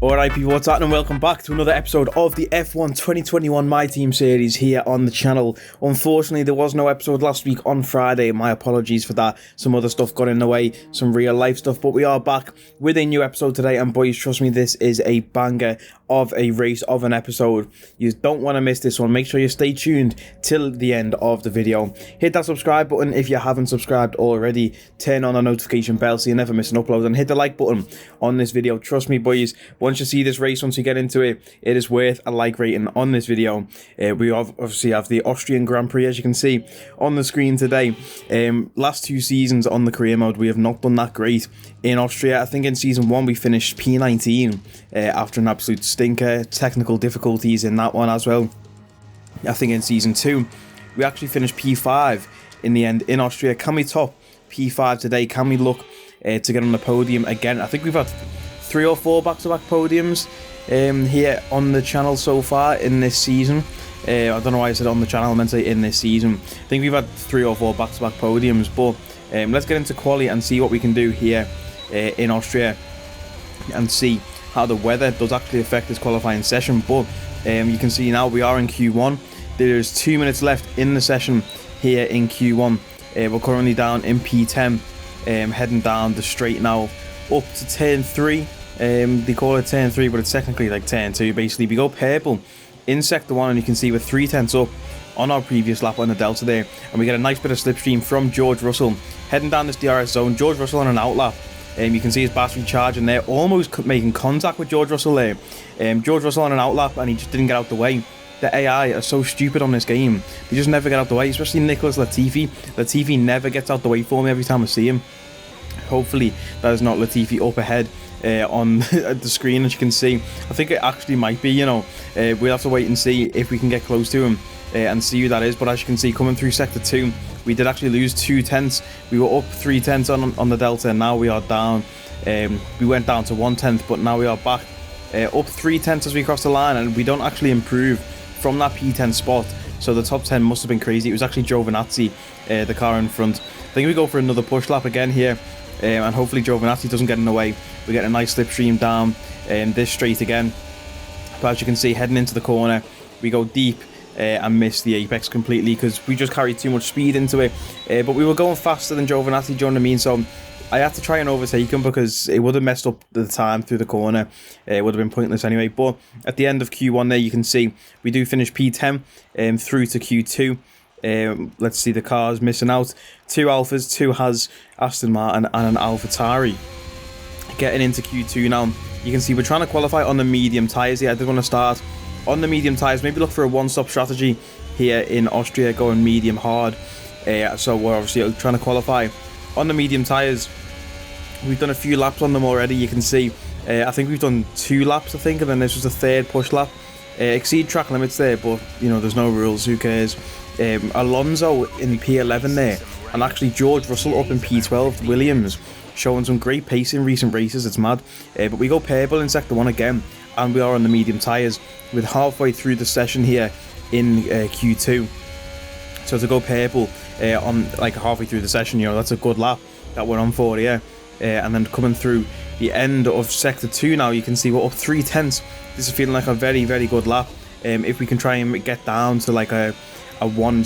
Alright people, what's happening? Welcome back to another episode of the F1 2021 My Team series here on the channel. Unfortunately, there was no episode last week on Friday. My apologies for that. Some other stuff got in the way, some real life stuff, but we are back with a new episode today, and boys, trust me, this is a banger of a race of an episode. You don't want to miss this one. Make sure you stay tuned till the end of the video. Hit that subscribe button if you haven't subscribed already. Turn on the notification bell so you never miss an upload, and hit the like button on this video. Trust me boys, once you see this race, once you get into it, it is worth a like rating on this video. We obviously have the Austrian Grand Prix, as you can see on the screen today. Last two seasons on the career mode, we have not done that great in Austria. I think in season 1 we finished P19 after an absolute stinker. Technical difficulties in that one as well. I think in season 2 we actually finished P5 in the end in Austria. Can we top P5 today? Can we look to get on the podium again? I think we've had 3 or 4 back-to-back podiums here on the channel so far in this season. I don't know why I said on the channel, I meant to say in this season. I think we've had 3 or 4 back-to-back podiums, but let's get into quali and see what we can do here in Austria and see how the weather does actually affect this qualifying session. But you can see now we are in Q1. There's 2 minutes left in the session here in Q1. We're currently down in P10, heading down the straight now up to turn 3. They call it turn 3, but it's technically like turn 2. Basically, we go purple in sector 1, and you can see we're 3/10 up on our previous lap on the delta there, and we get a nice bit of slipstream from George Russell heading down this DRS zone. George Russell on an outlap. You can see his battery charging there, almost making contact with George Russell there. George Russell on an outlap, and he just didn't get out the way. The AI are so stupid on this game. They just never get out the way, especially Nicholas Latifi. Latifi never gets out the way for me every time I see him. Hopefully that is not Latifi up ahead on the screen, as you can see. I think it actually might be, you know. We'll have to wait and see if we can get close to him and see who that is. But as you can see, coming through sector 2, we did actually lose 2 tenths. We were up 3 tenths on the delta, and now we are down. We went down to 1 tenth, but now we are back up 3 tenths as we cross the line, and we don't actually improve from that P10 spot. So the top 10 must have been crazy. It was actually Giovinazzi, the car in front. I think we go for another push lap again here. And hopefully Giovinazzi doesn't get in the way. We get a nice slipstream down this straight again. But as you can see, heading into the corner, we go deep and miss the apex completely because we just carried too much speed into it. But we were going faster than Giovinazzi, do you know what I mean? So I had to try and overtake him because it would have messed up the time through the corner. It would have been pointless anyway. But at the end of Q1 there, you can see we do finish P10 through to Q2. Let's see the cars missing out. 2 Alphas, 2 Haas, Aston Martin and an AlphaTauri. Getting into Q2 now, you can see we're trying to qualify on the medium tyres here. I did want to start on the medium tyres, maybe look for a one-stop strategy here in Austria, going medium hard. So we're obviously trying to qualify on the medium tyres. We've done a few laps on them already, you can see. I think we've done 2 laps, I think, and then this was the 3rd push lap. Exceed track limits there, but you know, there's no rules, who cares. Alonso in P11 there, and actually George Russell up in P12. Williams showing some great pace in recent races, it's mad. But we go purple in sector 1 again, and we are on the medium tyres with halfway through the session here in Q2. So to go purple on like halfway through the session, you know, that's a good lap that we're on for here. And then coming through the end of sector 2 now, you can see we're up 3 tenths. This is feeling like a very, very good lap. If we can try and get down to like a 1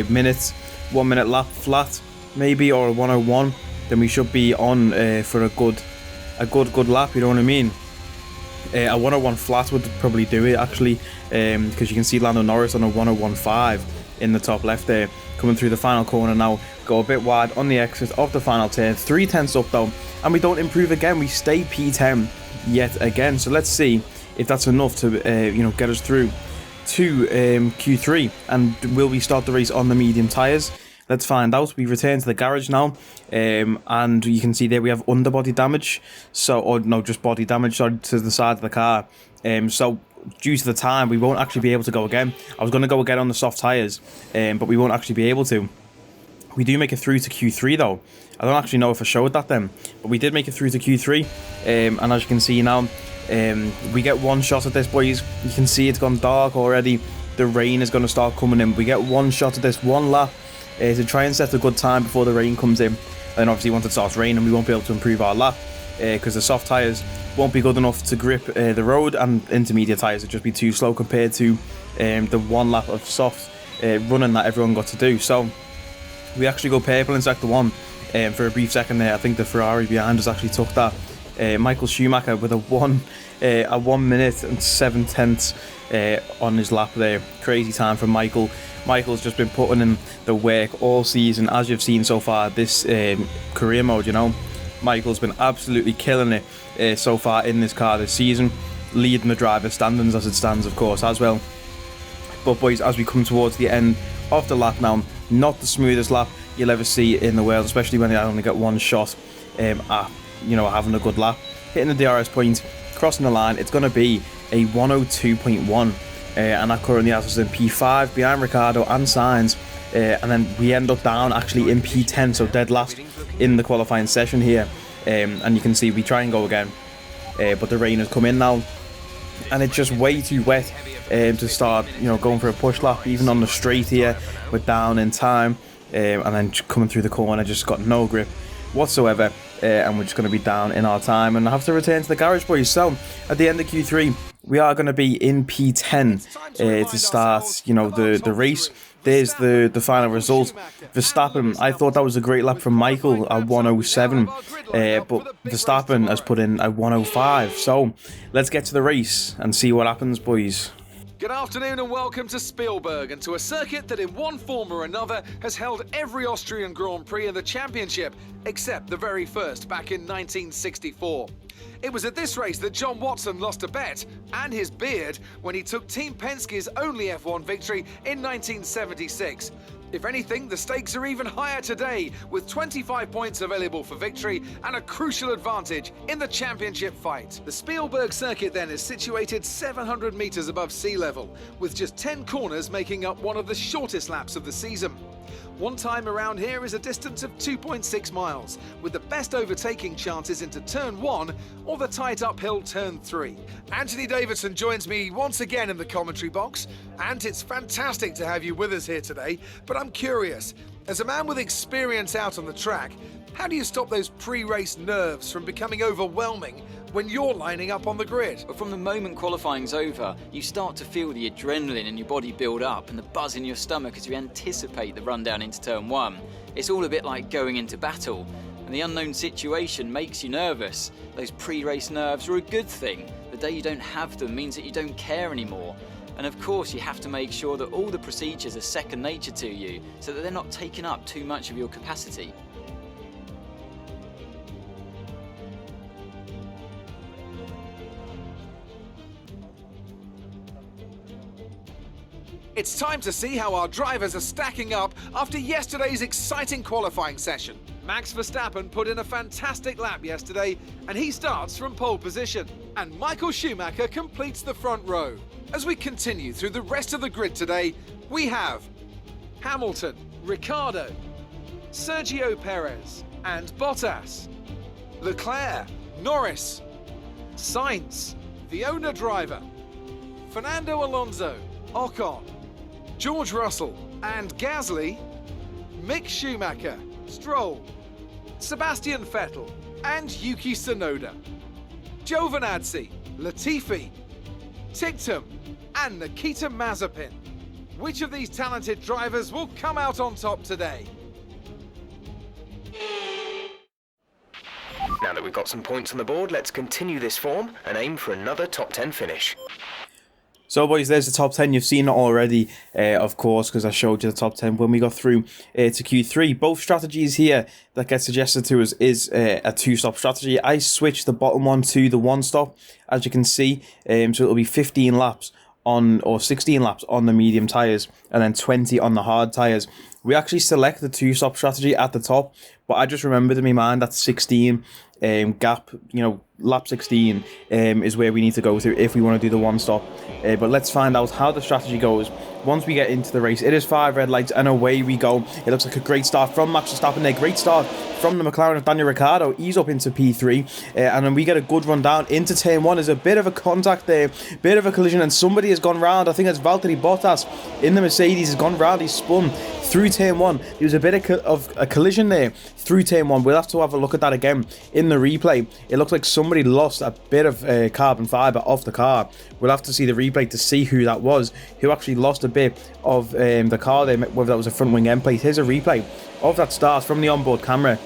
minute lap flat maybe, or a 101, then we should be on for a good lap, you know what I mean. A 101 flat would probably do it actually, because you can see Lando Norris on a 101.5 in the top left there, coming through the final corner now. Go a bit wide on the exit of the final turn. 3 tenths up though, and we don't improve again. We stay P10 yet again. So let's see if that's enough to you know, get us through to Q3, and will we start the race on the medium tyres? Let's find out. We return to the garage now, and you can see there we have underbody damage, so, or no, just body damage, sorry, to the side of the car. So due to the time, we won't actually be able to go again. I was going to go again on the soft tyres, but we won't actually be able to. We do make it through to Q3 though. I don't actually know if I showed that then, but we did make it through to Q3, and as you can see now, we get 1 shot at this, boys. You can see it's gone dark already. The rain is going to start coming in. We get 1 shot at this, 1 lap to try and set a good time before the rain comes in. And obviously once it starts raining, we won't be able to improve our lap because the soft tyres won't be good enough to grip the road, and intermediate tyres would just be too slow compared to the one lap of soft running that everyone got to do. So we actually go purple in sector 1 for a brief second there. I think the Ferrari behind us actually took that. Michael Schumacher with a 1 minute and 7 tenths on his lap there. Crazy time from Michael. Michael's just been putting in the work all season, as you've seen so far this career mode, you know. Michael's been absolutely killing it so far in this car this season, leading the driver standings as it stands, of course, as well. But boys, as we come towards the end of the lap now, not the smoothest lap you'll ever see in the world, especially when I only get one shot at, you know, having a good lap. Hitting the DRS point, crossing the line, it's going to be a 102.1, and that currently has us in P5 behind Ricciardo and Sainz, and then we end up down actually in P10, so dead last in the qualifying session here. And you can see we try and go again, but the rain has come in now, and it's just way too wet to start, you know, going for a push lap. Even on the straight here, we're down in time, and then coming through the corner, just got no grip whatsoever, and we're just going to be down in our time and have to return to the garage, boys. So at the end of Q3, we are going to be in P10 to start, you know, the race. There's the final result. Verstappen, I thought that was a great lap from Michael at 107, but Verstappen has put in a 105. So let's get to the race and see what happens, boys. Good afternoon and welcome to Spielberg, and to a circuit that in one form or another has held every Austrian Grand Prix in the championship, except the very first back in 1964. It was at this race that John Watson lost a bet and his beard when he took Team Penske's only F1 victory in 1976. If anything, the stakes are even higher today, with 25 points available for victory and a crucial advantage in the championship fight. The Spielberg circuit then is situated 700 metres above sea level, with just 10 corners making up one of the shortest laps of the season. One time around here is a distance of 2.6 miles, with the best overtaking chances into turn 1 or the tight uphill turn 3. Anthony Davidson joins me once again in the commentary box, and it's fantastic to have you with us here today. But I'm curious, as a man with experience out on the track, how do you stop those pre-race nerves from becoming overwhelming when you're lining up on the grid? But from the moment qualifying's over, you start to feel the adrenaline in your body build up and the buzz in your stomach as you anticipate the run down into turn 1. It's all a bit like going into battle, and the unknown situation makes you nervous. Those pre-race nerves are a good thing. The day you don't have them means that you don't care anymore. And of course, you have to make sure that all the procedures are second nature to you, so that they're not taking up too much of your capacity. It's time to see how our drivers are stacking up after yesterday's exciting qualifying session. Max Verstappen put in a fantastic lap yesterday, and he starts from pole position. And Michael Schumacher completes the front row. As we continue through the rest of the grid today, we have Hamilton, Ricciardo, Sergio Perez and Bottas, Leclerc, Norris, Sainz, the owner driver, Fernando Alonso, Ocon, George Russell and Gasly, Mick Schumacher, Stroll, Sebastian Vettel and Yuki Tsunoda, Giovinazzi, Latifi, Ticktum and Nikita Mazepin. Which of these talented drivers will come out on top today? Now that we've got some points on the board, let's continue this form and aim for another top 10 finish. So boys, there's the top 10. You've seen it already, of course, because I showed you the top 10 when we got through to Q3. Both strategies here that get suggested to us is a two-stop strategy. I switched the bottom one to the one-stop, as you can see. So it'll be 15 laps on, or 16 laps on the medium tyres, and then 20 on the hard tyres. We actually select the two-stop strategy at the top, but I just remembered in my mind that 16 gap, you know, lap 16 is where we need to go through if we want to do the one stop. But let's find out how the strategy goes once we get into the race. It is 5 red lights and away we go. It looks like a great start from Max Verstappen there. Great start from the McLaren of Daniel Ricciardo. He's up into P3, and then we get a good run down into turn 1. There's a bit of a contact there, bit of a collision, and somebody has gone round. I think it's Valtteri Bottas in the Mercedes has gone round. He's spun through turn 1. There was a bit of a collision there through turn 1. We'll have to have a look at that again in the replay. It looks like somebody lost a bit of carbon fibre off the car. We'll have to see the replay to see who that was, who actually lost a bit of the car there, whether that was a front wing end plate. Here's a replay of that start from the onboard camera.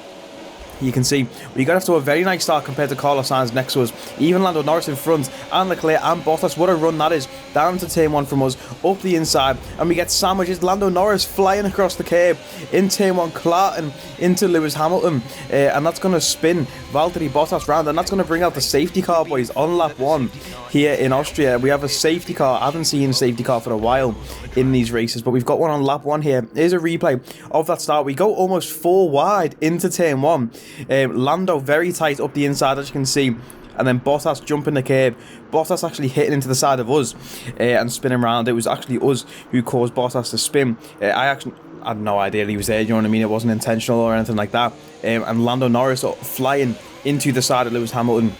You can see we got off to a very nice start compared to Carlos Sainz next to us. Even Lando Norris in front, and Leclerc and Bottas. What a run that is. Down to turn 1 from us, up the inside, and we get sandwiches. Lando Norris flying across the curb in turn 1, clarting into Lewis Hamilton, and that's going to spin Valtteri Bottas round, and that's going to bring out the safety car, boys, on lap 1 here in Austria. We have a safety car. I haven't seen a safety car for a while in these races, but we've got one on lap 1 here. Here's a replay of that start. We go almost 4 wide into turn 1. Lando very tight up the inside, as you can see, and then Bottas jumping the curb. Bottas actually hitting into the side of us and spinning around. It was actually us who caused Bottas to spin. I had no idea he was there, you know what I mean? It wasn't intentional or anything like that. And Lando Norris flying into the side of Lewis Hamilton.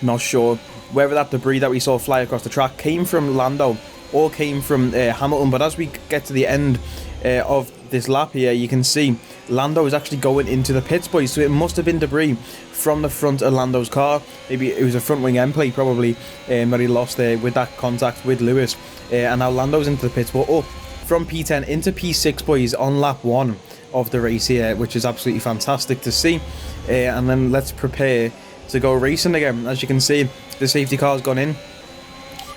Not sure whether that debris that we saw fly across the track came from Lando or came from Hamilton, but as we get to the end of this lap here, you can see Lando is actually going into the pits, boys, so it must have been debris from the front of Lando's car. Maybe it was a front wing end plate probably that he lost there with that contact with Lewis, and now Lando's into the pits. We're up from P10 into P6, boys, on lap 1 of the race here, which is absolutely fantastic to see. And then let's prepare to go racing again. As you can see, the safety car's gone in.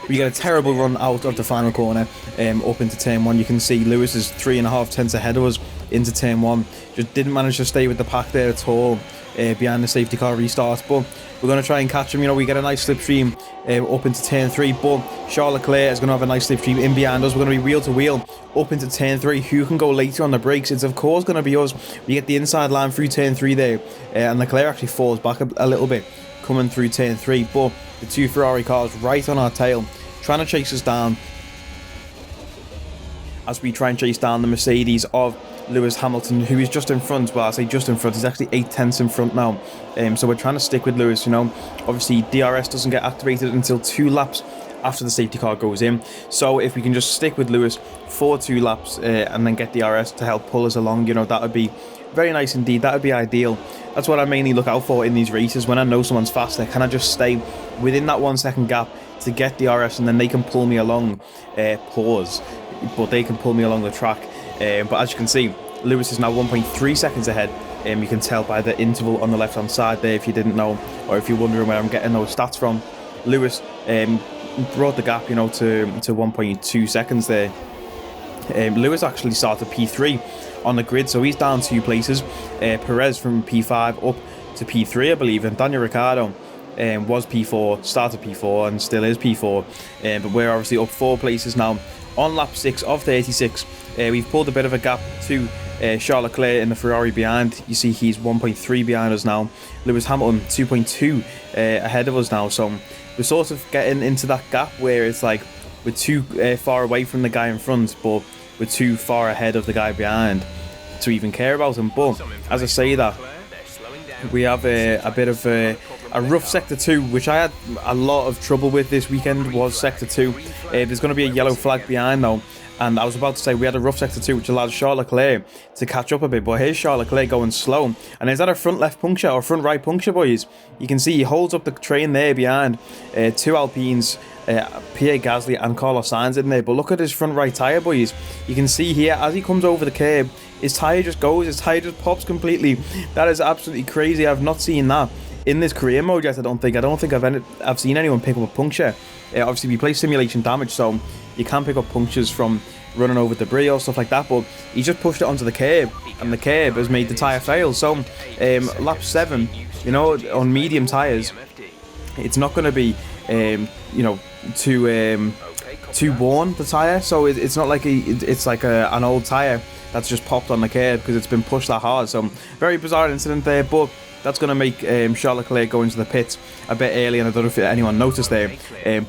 We get a terrible run out of the final corner up into turn 1. You can see Lewis is 3.5 tenths ahead of us into turn 1. Just didn't manage to stay with the pack there at all behind the safety car restart, but we're going to try and catch him. You know, we get a nice slipstream up into turn 3, but Charles Leclerc is going to have a nice slipstream in behind us. We're going to be wheel to wheel up into turn 3. Who can go later on the brakes? It's of course going to be us. We get the inside line through turn 3 there, and Leclerc actually falls back a little bit coming through turn 3, but the 2 Ferrari cars right on our tail, trying to chase us down as we try and chase down the Mercedes of Lewis Hamilton, who is just in front. Well, I say just in front, he's actually 8 tenths in front now. So we're trying to stick with Lewis, you know. Obviously, DRS doesn't get activated until 2 laps after the safety car goes in. So if we can just stick with Lewis for 2 laps and then get DRS to help pull us along, you know, that would be very nice indeed. That would be ideal. That's what I mainly look out for in these races. When I know someone's faster, can I just stay within that 1 second gap to get DRS, and then they can pull me along, pause, but they can pull me along the track. But as you can see, Lewis is now 1.3 seconds ahead. You can tell by the interval on the left hand side there, if you didn't know, or if you're wondering where I'm getting those stats from. Lewis brought the gap, you know, to 1.2 seconds there. Lewis actually started P3 on the grid, so he's down 2 places. Perez from P5 up to P3, I believe, and Daniel Ricciardo was P4, started P4 and still is P4, but we're obviously up 4 places now on lap 6 of 36. We've pulled a bit of a gap to Charles Leclerc in the Ferrari behind. You see he's 1.3 behind us now. Lewis Hamilton 2.2 ahead of us now, so we're sort of getting into that gap where it's like we're too far away from the guy in front, but we're too far ahead of the guy behind to even care about him. But as I say that, we have a bit of a rough sector 2, which I had a lot of trouble with this weekend, was sector 2. There's going to be a yellow flag behind though, and I was about to say we had a rough sector 2, which allowed Charles Leclerc to catch up a bit, but here's Charles Leclerc going slow, and is that a front left puncture or front right puncture, boys? You can see he holds up the train there behind 2 Alpines, Pierre Gasly and Carlos Sainz in there, but look at his front right tyre, boys. You can see here as he comes over the curb, his tyre just goes, his tyre just pops completely. That is absolutely crazy. I've not seen that in this career mode yet. I don't think I've seen anyone pick up a puncture. Obviously we play simulation damage, so you can pick up punctures from running over debris or stuff like that, but he just pushed it onto the curb, and the curb has made the tyre fail. So lap 7, you know, on medium tyres, it's not going to be you know, too worn, the tyre, so it's not like it's like an old tyre that's just popped on the curb because it's been pushed that hard. So very bizarre incident there, but that's going to make Charles Leclerc go into the pits a bit early, and I don't know if anyone noticed there,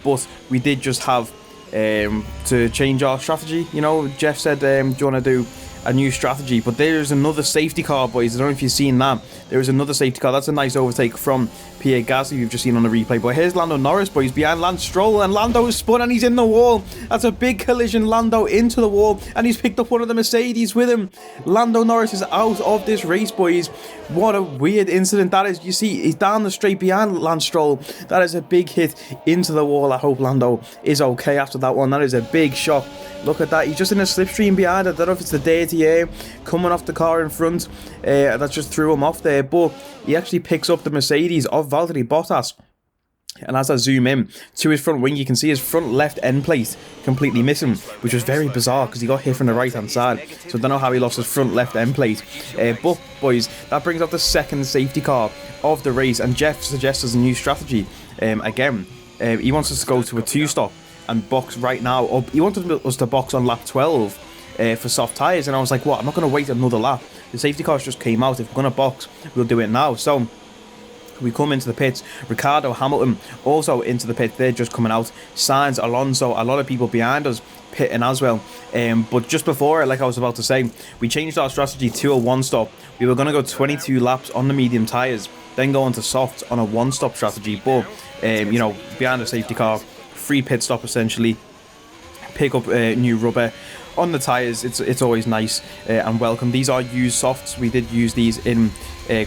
but we did just have to change our strategy. You know, Jeff said, do you want to do a new strategy? But there's another safety car, boys. I don't know if you've seen that. There is another safety car. That's a nice overtake from Pierre Gasly, we've just seen on the replay. But here's Lando Norris, boys, behind Lance Stroll, and Lando is spun and he's in the wall. That's a big collision. Lando into the wall, and he's picked up one of the Mercedes with him. Lando Norris is out of this race, boys. What a weird incident that is. You see, he's down the straight behind Lance Stroll. That is a big hit into the wall. I hope Lando is okay after that one. That is a big shock. Look at that. He's just in a slipstream behind. I don't know if it's the dirty air coming off the car in front that just threw him off there. But he actually picks up the Mercedes of Valtteri Bottas. And as I zoom in to his front wing, you can see his front left end plate completely missing, which was very bizarre because he got hit from the right hand side. So I don't know how he lost his front left end plate. But boys, that brings up the second safety car of the race, and Jeff suggests as a new strategy. He wants us to go to a 2-stop and box right now. Or he wanted us to box on lap 12 for soft tyres, and I was like, what? I'm not going to wait another lap. The safety cars just came out. If we're going to box, we'll do it now. So we come into the pits. Ricardo, Hamilton also into the pit. They're just coming out. Sainz, Alonso, a lot of people behind us pitting as well. But just before, like I was about to say, we changed our strategy to a 1-stop. We were going to go 22 laps on the medium tyres, then go on to softs on a 1-stop strategy. But, you know, behind the safety car, free pit stop essentially, pick up new rubber on the tyres. It's always nice and welcome. These are used softs. We did use these in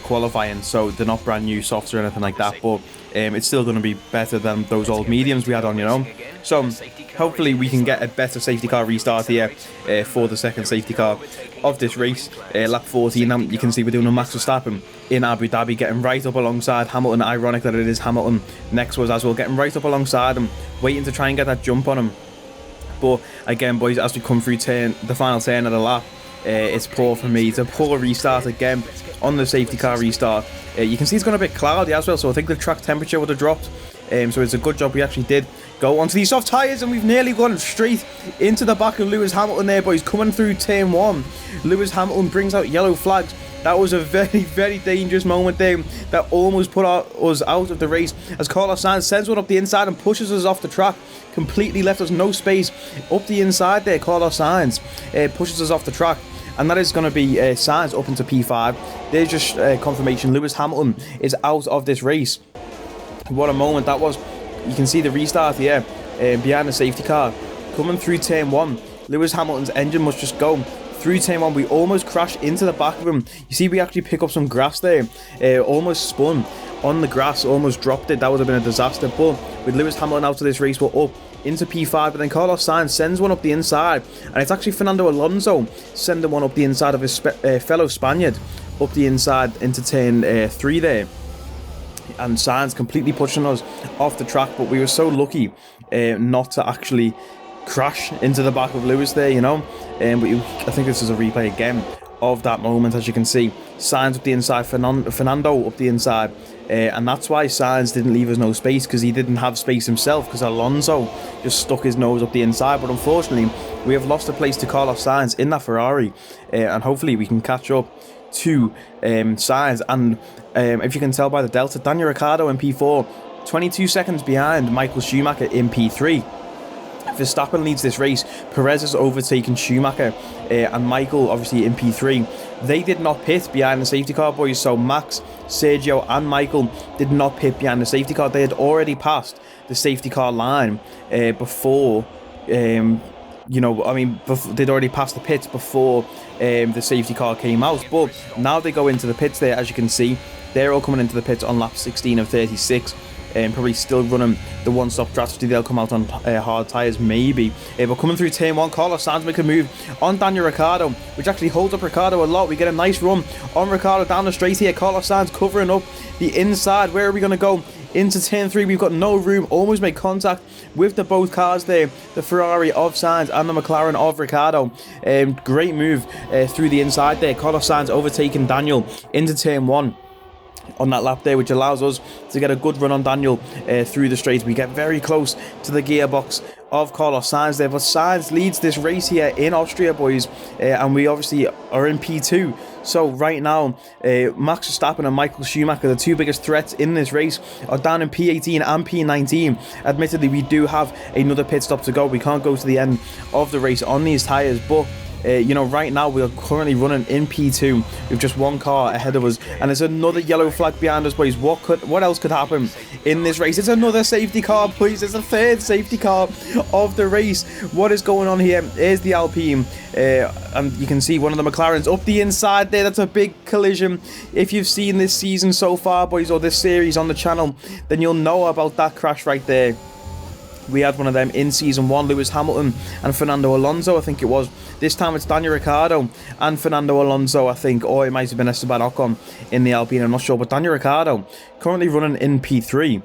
qualifying, so they're not brand new softs or anything like that, but it's still going to be better than those old mediums we had on, you know. So hopefully we can get a better safety car restart here for the second safety car of this race. Lap 14, you can see we're doing a Max Verstappen in Abu Dhabi, getting right up alongside Hamilton. Ironic that it is Hamilton next to us as well, getting right up alongside him, waiting to try and get that jump on him. But again, boys, as we come through the final turn of the lap, it's poor for me. It's a poor restart again on the safety car restart. You can see it's gone a bit cloudy as well, so I think the track temperature would have dropped. So it's a good job we actually did go onto these soft tyres, and we've nearly gone straight into the back of Lewis Hamilton there, boys, coming through turn 1. Lewis Hamilton brings out yellow flags. That was a very, very dangerous moment there that almost put us out of the race, as Carlos Sainz sends one up the inside and pushes us off the track. Completely left us no space up the inside there. Carlos Sainz pushes us off the track, and that is going to be Sainz up into P5. There's just confirmation Lewis Hamilton is out of this race. What a moment that was. You can see the restart here behind the safety car. Coming through turn 1, Lewis Hamilton's engine must just go. Through turn 1, we almost crashed into the back of him. You see, we actually pick up some grass there. Almost spun on the grass, almost dropped it. That would have been a disaster. But with Lewis Hamilton out of this race, we're up into P5. But then Carlos Sainz sends one up the inside. And it's actually Fernando Alonso sending one up the inside of his fellow Spaniard. Up the inside into turn 3 there. And Sainz completely pushing us off the track. But we were so lucky not to actually crash into the back of Lewis there, you know. I think this is a replay again of that moment. As you can see, Sainz up the inside, Fernando up the inside, and that's why Sainz didn't leave us no space, because he didn't have space himself, because Alonso just stuck his nose up the inside. But unfortunately, we have lost a place to Carlos Sainz in that Ferrari, and hopefully we can catch up to Sainz. And if you can tell by the delta, Daniel Ricciardo in P4, 22 seconds behind Michael Schumacher in P3. Verstappen leads this race. Perez has overtaken Schumacher, and Michael obviously in P3. They did not pit behind the safety car, boys. So Max, Sergio and Michael did not pit behind the safety car. They had already passed the safety car line before, they'd already passed the pits before the safety car came out. But now they go into the pits there. As you can see, they're all coming into the pits on lap 16 of 36. Probably still running the 1-stop strategy. They'll come out on hard tyres maybe. But coming through turn 1, Carlos Sainz make a move on Daniel Ricciardo, which actually holds up Ricciardo a lot. We get a nice run on Ricciardo down the straight here. Carlos Sainz covering up the inside. Where are we going to go? Into turn 3, we've got no room. Almost made contact with the both cars there, the Ferrari of Sainz and the McLaren of Ricciardo. Great move through the inside there. Carlos Sainz overtaking Daniel into turn 1 on that lap there, which allows us to get a good run on Daniel through the straight. We get very close to the gearbox of Carlos Sainz there, but Sainz leads this race here in Austria, boys, and we obviously are in P2. So right now, Max Verstappen and Michael Schumacher, the two biggest threats in this race, are down in P18 and P19. Admittedly, we do have another pit stop to go. We can't go to the end of the race on these tyres, but you know, right now we are currently running in P2 with just one car ahead of us, and there's another yellow flag behind us, boys. What else could happen in this race? It's another safety car, please. It's the third safety car of the race. What is going on here? Here's the Alpine, and you can see one of the McLarens up the inside there. That's a big collision. If you've seen this season so far, boys, or this series on the channel, then you'll know about that crash right there. We had one of them in season 1, Lewis Hamilton and Fernando Alonso, I think it was. This time it's Daniel Ricciardo and Fernando Alonso, I think, or it might have been Esteban Ocon in the Alpine, I'm not sure. But Daniel Ricciardo currently running in P3.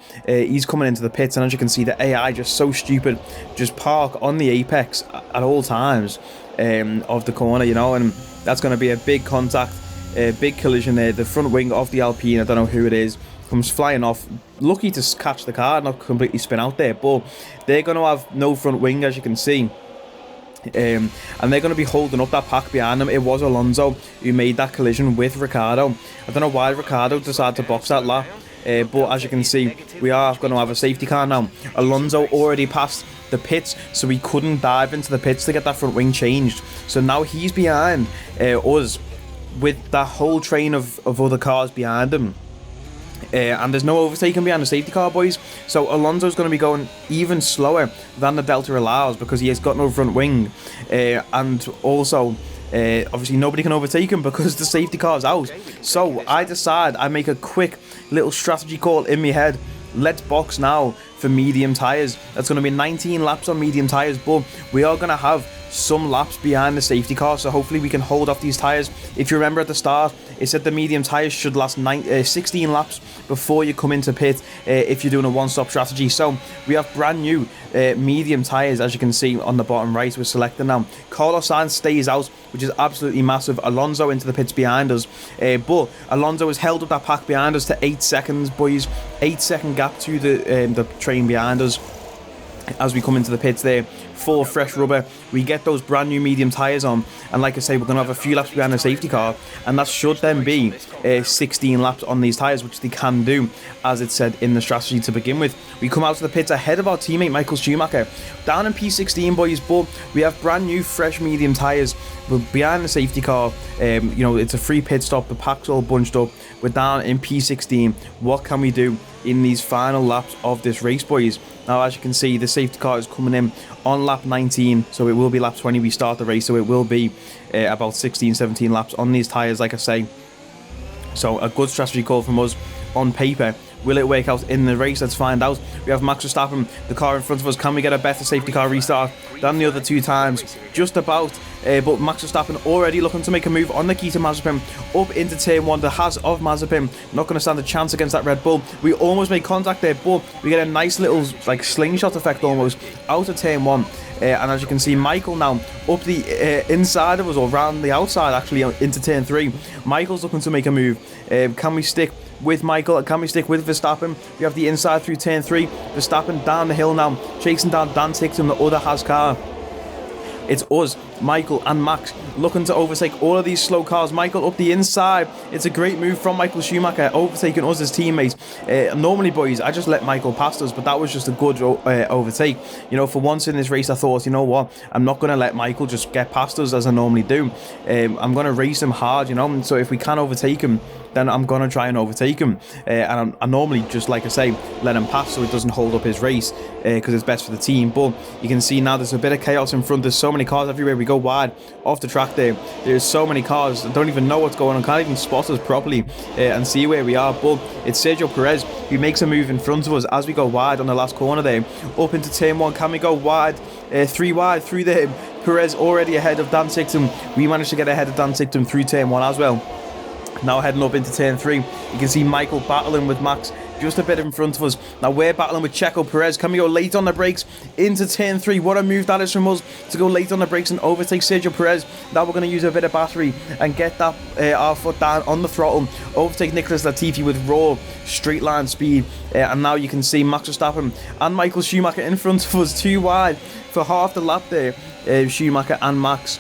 He's coming into the pits, and as you can see, the AI just so stupid, just park on the apex at all times of the corner, you know, and that's going to be a big contact, a big collision there. The front wing of the Alpine, I don't know who it is, comes flying off. Lucky to catch the car, not completely spin out there, but they're going to have no front wing, as you can see. And they're going to be holding up that pack behind them. It was Alonso who made that collision with Ricciardo. I don't know why Ricciardo decided to box that lap, but as you can see, we are going to have a safety car now. Alonso already passed the pits, so he couldn't dive into the pits to get that front wing changed. So now he's behind us with that whole train of other cars behind him. And there's no overtaking behind the safety car, boys. So Alonso's going to be going even slower than the Delta allows because he has got no front wing. And also, obviously, nobody can overtake him because the safety car's out. So I make a quick little strategy call in my head. Let's box now for medium tyres. That's going to be 19 laps on medium tyres, but we are going to have some laps behind the safety car, so hopefully we can hold off these tyres. If you remember at the start, it said the medium tyres should last 16 laps before you come into pit if you're doing a one-stop strategy. So we have brand new medium tyres, as you can see on the bottom right. We're selecting now. Carlos Sainz stays out, which is absolutely massive. Alonso into the pits behind us, but Alonso has held up that pack behind us to 8 seconds, boys. 8-second gap to the train behind us as we come into the pits there. Full fresh rubber, we get those brand new medium tyres on, and like I say, we're going to have a few laps behind the safety car, and that should then be 16 laps on these tyres, which they can do, as it said in the strategy to begin with. We come out to the pits ahead of our teammate Michael Schumacher, down in P16, boys, but we have brand new fresh medium tyres. We're behind the safety car. You know, it's a free pit stop, the pack's all bunched up, we're down in P16. What can we do in these final laps of this race, boys? Now, as you can see, the safety car is coming in on lap 19, so it will be lap 20 we start the race, so it will be about 16-17 laps on these tyres, like I say. So a good strategy call from us on paper. Will it work out in the race? Let's find out. We have Max Verstappen, the car in front of us. Can we get a better safety car restart than the other two times? Just about. But Max Verstappen already looking to make a move on the key to Mazepin up into turn 1. The Haas of Mazepin not going to stand a chance against that Red Bull. We almost made contact there, but we get a nice little like slingshot effect almost out of turn 1. And as you can see, Michael now up the inside of us, or round the outside actually, into turn 3. Michael's looking to make a move. Can we stick with Michael? Can we stick with Verstappen? We have the inside through turn 3. Verstappen down the hill now, chasing down Dan Ticktum, the other Haas car. It's us, Michael and Max, looking to overtake all of these slow cars. Michael up the inside. It's a great move from Michael Schumacher, overtaking us as teammates. Normally, boys, I just let Michael past us, but that was just a good overtake. You know, for once in this race, I thought, you know what, I'm not going to let Michael just get past us as I normally do. I'm going to race him hard, you know, so if we can overtake him, then I'm going to try and overtake him. And I normally just, like I say, let him pass so it doesn't hold up his race, because it's best for the team. But you can see now there's a bit of chaos in front. There's so many cars everywhere. We go wide off the track there. There's so many cars. I don't even know what's going on. Can't even spot us properly and see where we are. But it's Sergio Perez who makes a move in front of us as we go wide on the last corner there. Up into turn 1. Can we go wide? 3 wide through there. Perez already ahead of Dan Ticktum. We managed to get ahead of Dan Ticktum through turn 1 as well. Now heading up into turn 3, you can see Michael battling with Max just a bit in front of us. Now we're battling with Checo Perez. Can we go late on the brakes into turn 3? What a move that is from us to go late on the brakes and overtake Sergio Perez. Now we're going to use a bit of battery and get that our foot down on the throttle, overtake Nicholas Latifi with raw straight line speed. And now you can see Max Verstappen and Michael Schumacher in front of us, too wide for half the lap there. Schumacher and Max.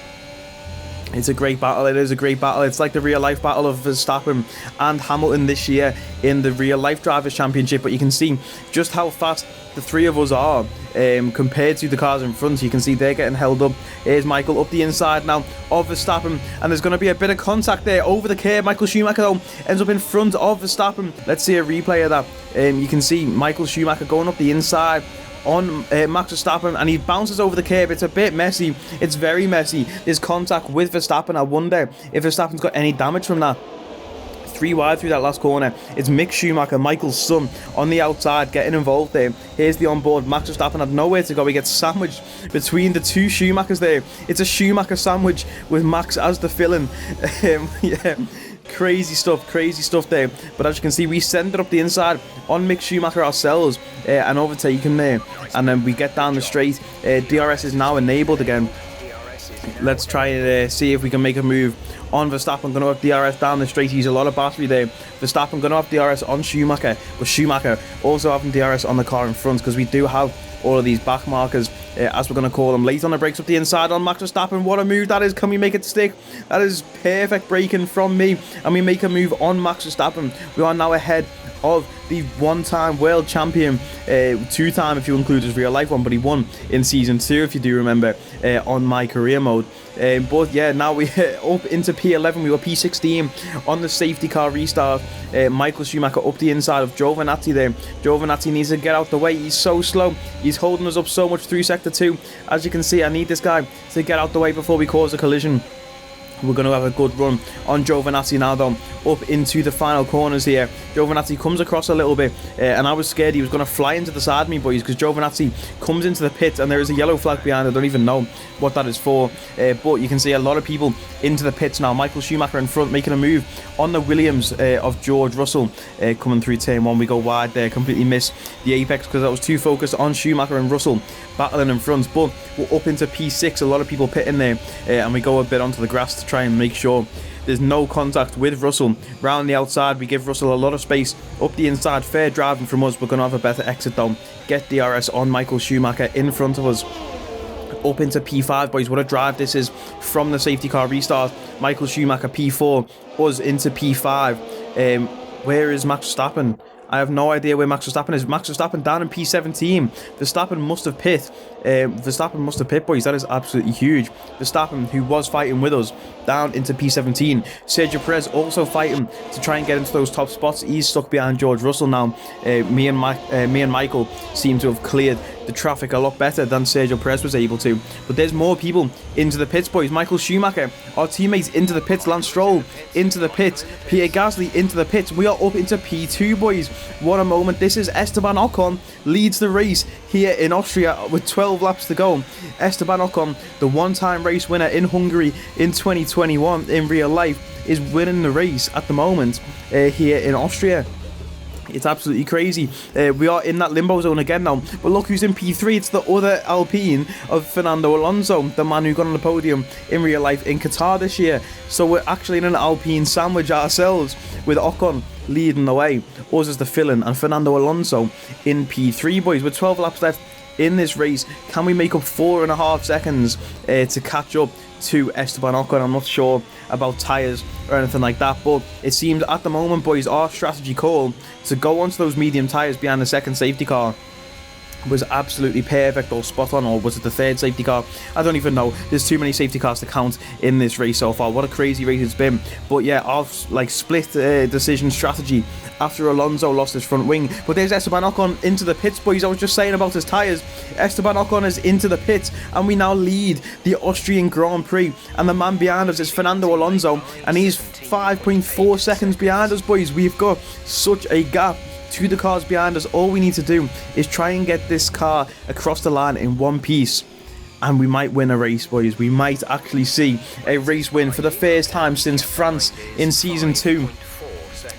It's a great battle. It is a great battle. It's like the real life battle of Verstappen and Hamilton this year in the real life Drivers' Championship. But you can see just how fast the three of us are compared to the cars in front. You can see they're getting held up. Here's Michael up the inside now of Verstappen, and there's going to be a bit of contact there over the curb. Michael Schumacher though ends up in front of Verstappen. Let's see a replay of that. You can see Michael Schumacher going up the inside on Max Verstappen, and he bounces over the curb. It's a bit messy. It's very messy. There's contact with Verstappen. I wonder if Verstappen's got any damage from that. 3 wide through that last corner. It's Mick Schumacher, Michael's son, on the outside getting involved there. Here's the onboard. Max Verstappen had nowhere to go. He gets sandwiched between the two Schumachers there. It's a Schumacher sandwich with Max as the fill-in. Yeah. Crazy stuff there. But as you can see, we send it up the inside on Mick Schumacher ourselves and overtake him there. And then we get down the straight. DRS is now enabled again. Let's try and see if we can make a move on Verstappen. Going to have DRS down the straight. He's a lot of battery there. Verstappen going to have DRS on Schumacher, but Schumacher also having DRS on the car in front, because we do have all of these back markers, as we're going to call them. Late on the brakes up the inside on Max Verstappen. What a move that is. Can we make it stick? That is perfect braking from me, and we make a move on Max Verstappen. We are now ahead of the one-time world champion, 2-time if you include his real life one, but he won in season 2 if you do remember, on my career mode. But yeah, now we're up into P11. We were P16 on the safety car restart. Michael Schumacher up the inside of Giovinazzi there. Giovinazzi needs to get out the way. He's so slow. He's holding us up so much through sector 2. As you can see, I need this guy to get out the way before we cause a collision. We're going to have a good run on Giovinazzi now though, up into the final corners here. Giovinazzi comes across a little bit, and I was scared he was going to fly into the side of me, boys, because Giovinazzi comes into the pit and there is a yellow flag behind. I don't even know what that is for, but you can see a lot of people into the pits now. Michael Schumacher in front, making a move on the Williams of George Russell, coming through turn 1. We go wide there, completely miss the apex because I was too focused on Schumacher and Russell battling in front. But we're up into P6, a lot of people pitting there, and we go a bit onto the grass to try and make sure there's no contact with Russell. Round the outside, we give Russell a lot of space. Up the inside, fair driving from us. We're going to have a better exit though. Get DRS on Michael Schumacher in front of us. Up into P5, boys. What a drive this is from the safety car restart. Michael Schumacher P4, us into P5. Where is Max Verstappen? I have no idea where Max Verstappen is. Max Verstappen down in P17. Verstappen must have pit. Verstappen must have pit, boys. That is absolutely huge. Verstappen, who was fighting with us, down into P17. Sergio Perez also fighting to try and get into those top spots. He's stuck behind George Russell now. Me and Michael seem to have cleared the traffic a lot better than Sergio Perez was able to. But there's more people into the pits, boys. Michael Schumacher, our teammates, into the pits. Lance Stroll into the pits. Pierre Gasly into the pits. We are up into P2, boys. What a moment. This is Esteban Ocon leads the race here in Austria with 12 laps to go. Esteban Ocon, the one-time race winner in Hungary in 2021 in real life, is winning the race at the moment here in Austria. It's absolutely crazy. We are in that limbo zone again now. But look who's in P3. It's the other Alpine of Fernando Alonso, the man who got on the podium in real life in Qatar this year. So we're actually in an Alpine sandwich ourselves, with Ocon leading the way. Us as the fill-in, and Fernando Alonso in P3, boys. With 12 laps left in this race, can we make up 4.5 seconds to catch up to Esteban Ocon? I'm not sure about tyres or anything like that, but it seems at the moment, boys, our strategy call to go onto those medium tyres behind the second safety car was absolutely perfect, or spot on, or was it the third safety car? I don't even know. There's too many safety cars to count in this race so far. What a crazy race it's been. But yeah, our split decision strategy after Alonso lost his front wing. But there's Esteban Ocon into the pits, boys. I was just saying about his tyres. Esteban Ocon is into the pits, and we now lead the Austrian Grand Prix. And the man behind us is Fernando Alonso, and he's 5.4 seconds behind us, boys. We've got such a gap to the cars behind us. All we need to do is try and get this car across the line in one piece, and we might win a race, boys. We might actually see a race win for the first time since France in season 2.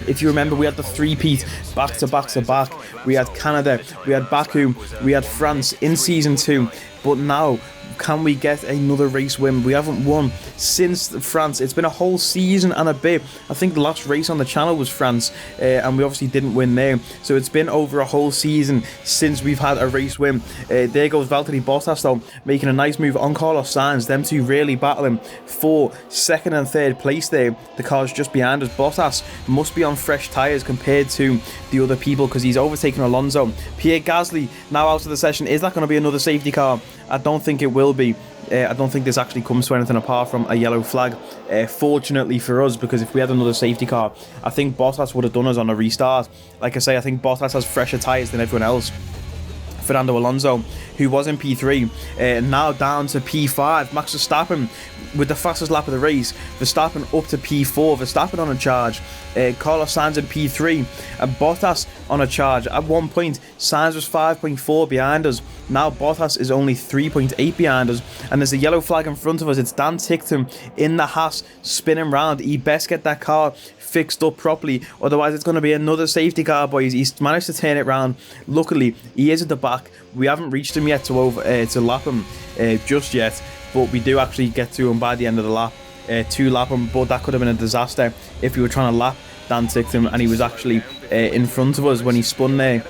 If you remember, we had the three-peat back to back to back. We had Canada, we had Baku, we had France in season 2, but now can we get another race win? We haven't won since France. It's been a whole season and a bit. I think the last race on the channel was France, and we obviously didn't win there. So it's been over a whole season since we've had a race win. There goes Valtteri Bottas though, making a nice move on Carlos Sainz. Them two really battling for second and third place there. The car's just behind us. Bottas must be on fresh tyres compared to the other people because he's overtaken Alonso. Pierre Gasly now out of the session. Is that going to be another safety car? I don't think it will be. I don't think this actually comes to anything apart from a yellow flag. Fortunately for us, because if we had another safety car, I think Bottas would have done us on a restart. Like I say, I think Bottas has fresher tyres than everyone else. Fernando Alonso, who was in P3, now down to P5. Max Verstappen with the fastest lap of the race. Verstappen up to P4. Verstappen on a charge. Carlos Sainz in P3. And Bottas on a charge. At one point, Sainz was 5.4 behind us. Now Bottas is only 3.8 behind us. And there's a yellow flag in front of us. It's Dan Ticktum in the Haas spinning round. He best get that car fixed up properly, otherwise it's going to be another safety car, boys. He's managed to turn it round. Luckily, he is at the back. We haven't reached him yet to lap him just yet, but we do actually get to him by the end of the lap to lap him. But that could have been a disaster if we were trying to lap Dan Ticktum and he was actually in front of us when he spun there.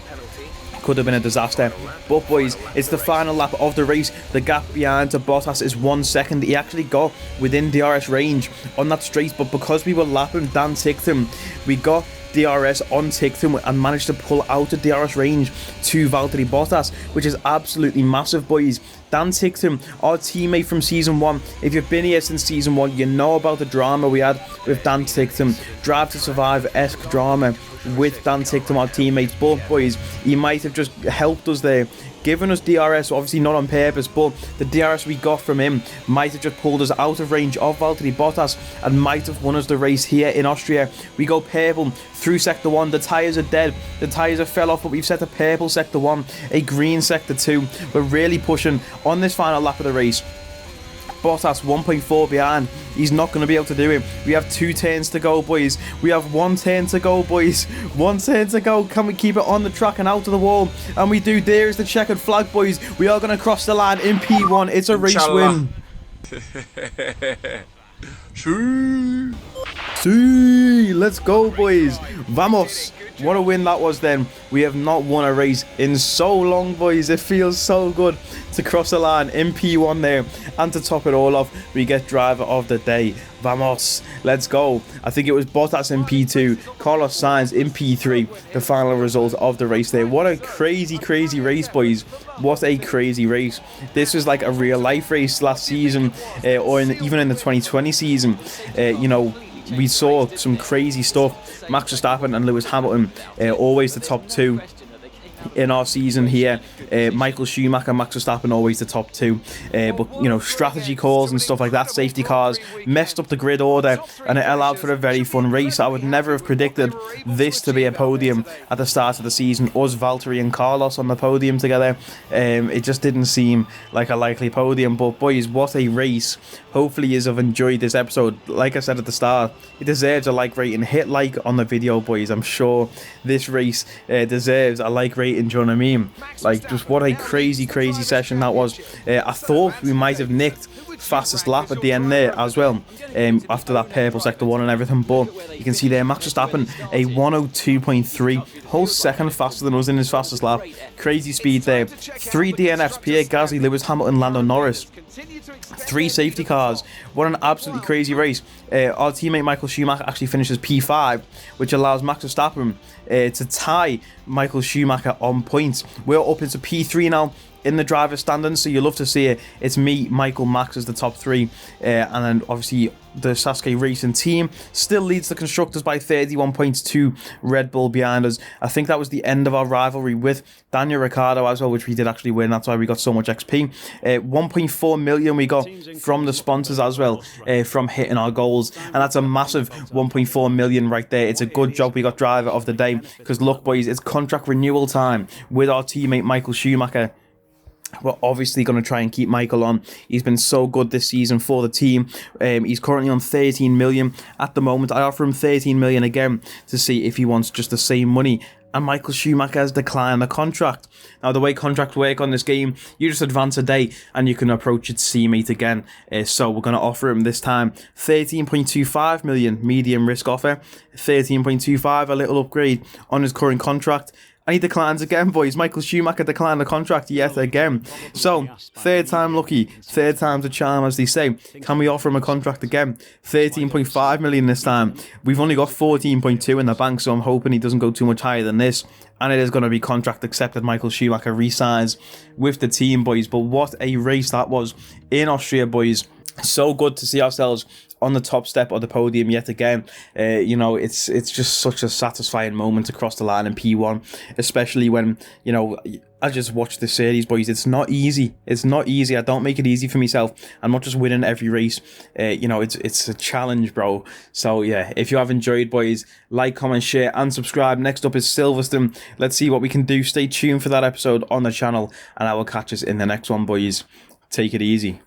Could have been a disaster. But boys, it's the final lap of the race. The gap behind to Bottas is 1 second. He actually got within DRS range on that straight, but because we were lapping Dan Ticktum, we got DRS on Ticktum and managed to pull out of DRS range to Valtteri Bottas, which is absolutely massive, boys. Dan Ticktum, our teammate from season 1. If you've been here since season 1, you know about the drama we had with Dan Ticktum. Drive to Survive-esque drama with Dan Ticktum, our teammates. But boys, he might have just helped us there, given us DRS, obviously not on purpose, but the DRS we got from him might have just pulled us out of range of Valtteri Bottas and might have won us the race here in Austria. We go purple through sector 1. The tyres are dead. The tyres have fell off, but we've set a purple sector 1, a green sector 2. We're really pushing on this final lap of the race. Bottas 1.4 behind. He's not going to be able to do it. We have 2 turns to go, boys. We have 1 turn to go, boys. 1 turn to go. Can we keep it on the track and out of the wall? And we do. There is the checkered flag, boys. We are going to cross the line in P1. It's a race win. See, let's go, boys. Vamos. What a win that was then. We have not won a race in so long, boys. It feels so good to cross the line in P1 there. And to top it all off, we get driver of the day. Vamos. Let's go. I think it was Bottas in P2, Carlos Sainz in P3, the final result of the race there. What a crazy, crazy race, boys. What a crazy race. This was like a real life race last season, or even in the 2020 season. You know, we saw some crazy stuff. Max Verstappen and Lewis Hamilton, always the top 2 in our season here. Michael Schumacher, Max Verstappen, always the top 2. But, you know, strategy calls and stuff like that, safety cars, messed up the grid order, and it allowed for a very fun race. I would never have predicted this to be a podium at the start of the season. Us, Valtteri and Carlos on the podium together. It just didn't seem like a likely podium. But, boys, what a race. Hopefully you have enjoyed this episode. Like I said at the start, it deserves a like rating. Hit like on the video, boys. I'm sure this race deserves a like rating. Do you know what I mean? Like, just what a crazy, crazy session that was. I thought we might have nicked fastest lap at the end there as well, after that purple sector 1 and everything, but you can see there Max Verstappen a 102.3, whole second faster than us in his fastest lap. Crazy speed there. 3 DNFs, Pierre Gasly, Lewis Hamilton, Lando Norris. 3 safety cars. What an absolutely crazy race. Our teammate Michael Schumacher actually finishes P5, which allows Max Verstappen to tie Michael Schumacher on points. We're up into P3 now in the driver's standings, so you'll love to see it. It's me, Michael, Max as the top 3, and then obviously the Sasuke Racing team still leads the constructors by 31 points to Red Bull behind us. I think that was the end of our rivalry with Daniel Ricciardo as well, which we did actually win. That's why we got so much XP. 1.4 million we got from the sponsors as well, from hitting our goals, and that's a massive 1.4 million right there. It's a good job we got driver of the day, because look, boys, it's contract renewal time with our teammate Michael Schumacher. We're obviously going to try and keep Michael on. He's been so good this season for the team. He's currently on 13 million at the moment. I offer him 13 million again to see if he wants just the same money. And Michael Schumacher has declined the contract. Now, the way contracts work on this game, you just advance a day and you can approach your teammate again. So we're going to offer him this time 13.25 million medium risk offer, 13.25 a little upgrade on his current contract. And he declines again, boys. Michael Schumacher declined the contract yet again. So, third time lucky, third time's a charm, as they say. Can we offer him a contract again? 13.5 million this time. We've only got 14.2 in the bank, so I'm hoping he doesn't go too much higher than this. And it is going to be contract accepted. Michael Schumacher re-signs with the team, boys. But what a race that was in Austria, boys. So good to see ourselves on the top step of the podium yet again. You know, it's just such a satisfying moment across the line in P1, especially when, you know, I just watched the series, boys. It's not easy. It's not easy. I don't make it easy for myself. I'm not just winning every race. You know, it's a challenge, bro. So yeah, if you have enjoyed, boys, like, comment, share, and subscribe. Next up is Silverstone. Let's see what we can do. Stay tuned for that episode on the channel, and I will catch us in the next one, boys. Take it easy.